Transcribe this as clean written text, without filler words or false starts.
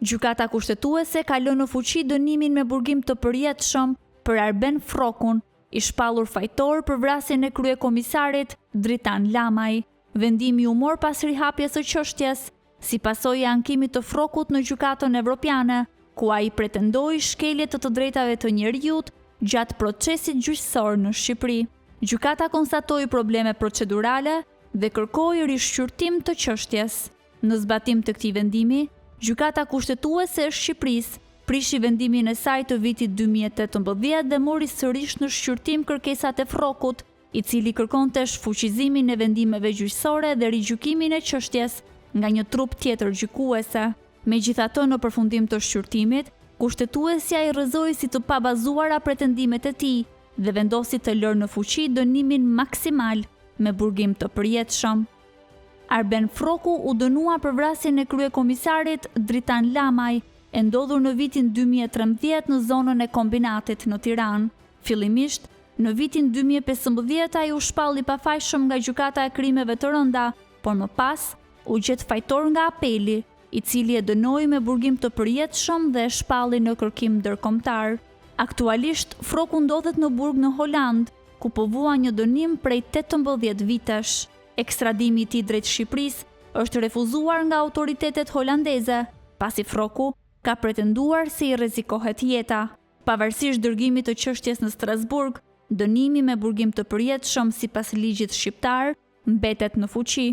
Gjykata kushtetuese ka lënë në fuqi dënimin me burgim të përjetshëm për Arben Frokun, i shpallur fajtor për vrasjen e kryekomisarit Dritan Lamaj. Vendimi u mor pas rihapjes së çështjes, si pasojë e ankimit të Frokut në Gjykatën Evropiane, ku ai pretendoi shkelje të drejtave të njerëzit gjatë procesit gjyqësor në Shqipëri. Gjykata konstatoi probleme procedurale dhe kërkoi rishqyrtim të çështjes. Në zbatim të këtij vendimi, Gjykata kushtetuese e Shqipërisë prishi vendimin e saj të vitit 2018 dhe mori sërish në shqyrtim kërkesat e Frokut, i cili kërkonte shfuqizimin e vendimeve gjyqësore dhe rigjykimin e çështjes nga një trup tjetër gjykuese. Megjithatë, në përfundim të shqyrtimit, kushtetuesja i rrëzoi si të pabazuara pretendimet e tij dhe vendosi të lërë në fuqi dënimin maksimal me burgim të përjetshëm. Arben Froku u dënua për vrasjen e kryekomisarit Dritan Lamaj, e ndodhur në vitin 2013 në zonën e kombinatit në Tiranë. Fillimisht, në vitin 2015 ai u shpalli pafajshëm nga Gjykata e Krimeve të Rënda, por më pas u gjet fajtor nga apeli, i cili e dënoi me burgim të përjetshëm dhe e shpalli në kërkim ndërkombëtar. Aktualisht, Froku ndodhet në burg në Holand, ku po vua një dënim prej 18 vitesh. Ekstradimi i tij drejt Shqipërisë është refuzuar nga autoritetet holandeze, pasi Froku ka pretenduar se i rrezikohet jeta. Pavarësisht dërgimit të çështjes në Strasburg, dënimi me burgim të përjetshëm sipas ligjit shqiptar mbetet në fuqi.